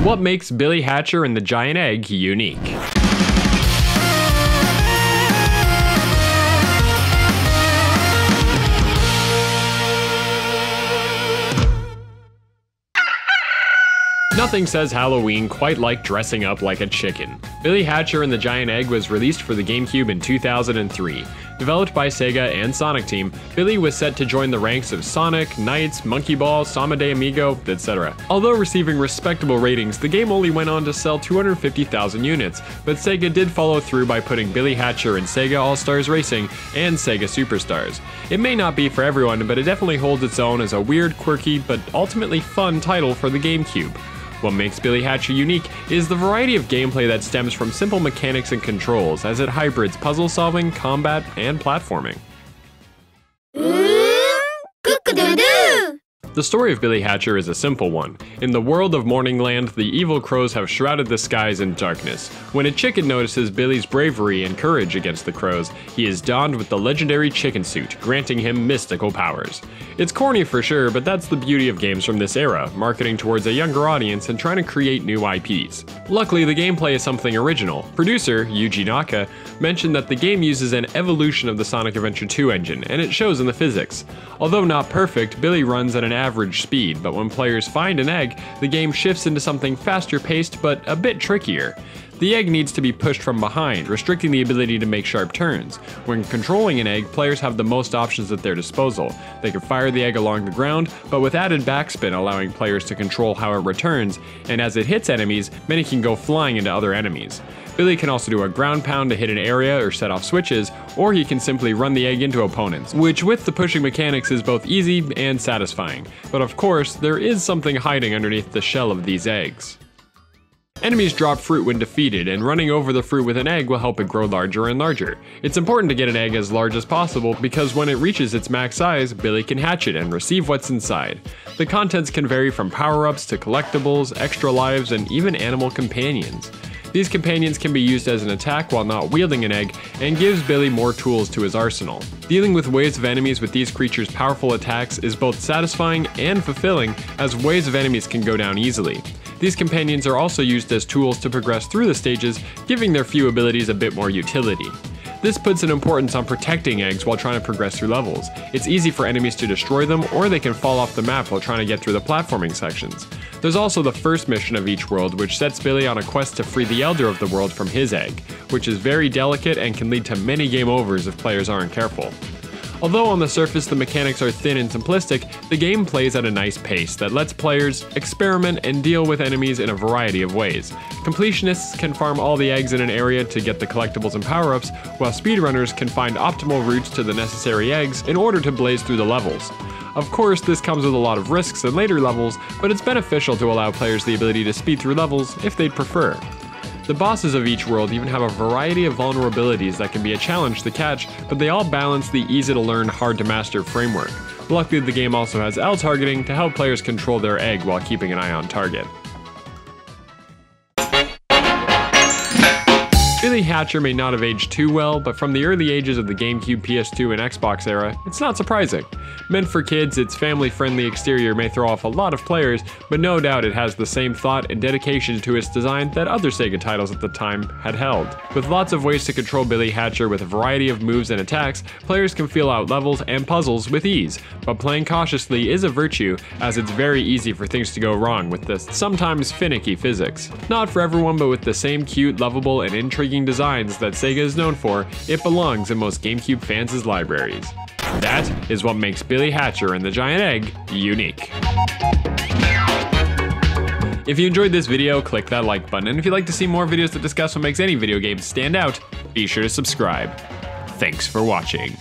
What makes Billy Hatcher and the Giant Egg unique? Nothing says Halloween quite like dressing up like a chicken. Billy Hatcher and the Giant Egg was released for the Gamecube in 2003. Developed by Sega and Sonic Team, Billy was set to join the ranks of Sonic, Knights, Monkey Ball, Sama de Amigo, etc. Although receiving respectable ratings, the game only went on to sell 250,000 units, but Sega did follow through by putting Billy Hatcher in Sega All-Stars Racing and Sega Superstars. It may not be for everyone, but it definitely holds its own as a weird, quirky, but ultimately fun title for the Gamecube. What makes Billy Hatcher unique is the variety of gameplay that stems from simple mechanics and controls, as it hybrids puzzle solving, combat, and platforming. The story of Billy Hatcher is a simple one. In the world of Morningland, the evil crows have shrouded the skies in darkness. When a chicken notices Billy's bravery and courage against the crows, he is donned with the legendary chicken suit, granting him mystical powers. It's corny for sure, but that's the beauty of games from this era, marketing towards a younger audience and trying to create new IPs. Luckily, the gameplay is something original. Producer, Yuji Naka, mentioned that the game uses an evolution of the Sonic Adventure 2 engine, and it shows in the physics. Although not perfect, Billy runs at an average speed, but when players find an egg, the game shifts into something faster paced but a bit trickier. The egg needs to be pushed from behind, restricting the ability to make sharp turns. When controlling an egg, players have the most options at their disposal. They can fire the egg along the ground, but with added backspin allowing players to control how it returns, and as it hits enemies, many can go flying into other enemies. Billy can also do a ground pound to hit an area or set off switches, or he can simply run the egg into opponents, which with the pushing mechanics is both easy and satisfying. But of course, there is something hiding underneath the shell of these eggs. Enemies drop fruit when defeated, and running over the fruit with an egg will help it grow larger and larger. It's important to get an egg as large as possible because when it reaches its max size, Billy can hatch it and receive what's inside. The contents can vary from power-ups to collectibles, extra lives, and even animal companions. These companions can be used as an attack while not wielding an egg, and gives Billy more tools to his arsenal. Dealing with waves of enemies with these creatures' powerful attacks is both satisfying and fulfilling, as waves of enemies can go down easily. These companions are also used as tools to progress through the stages, giving their few abilities a bit more utility. This puts an importance on protecting eggs while trying to progress through levels. It's easy for enemies to destroy them, or they can fall off the map while trying to get through the platforming sections. There's also the first mission of each world, which sets Billy on a quest to free the Elder of the world from his egg, which is very delicate and can lead to many game overs if players aren't careful. Although on the surface the mechanics are thin and simplistic, the game plays at a nice pace that lets players experiment and deal with enemies in a variety of ways. Completionists can farm all the eggs in an area to get the collectibles and power-ups, while speedrunners can find optimal routes to the necessary eggs in order to blaze through the levels. Of course, this comes with a lot of risks in later levels, but it's beneficial to allow players the ability to speed through levels if they'd prefer. The bosses of each world even have a variety of vulnerabilities that can be a challenge to catch, but they all balance the easy-to-learn, hard-to-master framework. Luckily, the game also has L targeting to help players control their egg while keeping an eye on target. Billy Hatcher may not have aged too well, but from the early ages of the GameCube, PS2, and Xbox era, it's not surprising. Meant for kids, its family-friendly exterior may throw off a lot of players, but no doubt it has the same thought and dedication to its design that other Sega titles at the time had held. With lots of ways to control Billy Hatcher with a variety of moves and attacks, players can feel out levels and puzzles with ease, but playing cautiously is a virtue, as it's very easy for things to go wrong with the sometimes finicky physics. Not for everyone, but with the same cute, lovable, and intriguing designs that Sega is known for, it belongs in most GameCube fans' libraries. That is what makes Billy Hatcher and the Giant Egg unique. If you enjoyed this video, click that like button, and if you'd like to see more videos that discuss what makes any video game stand out, be sure to subscribe. Thanks for watching.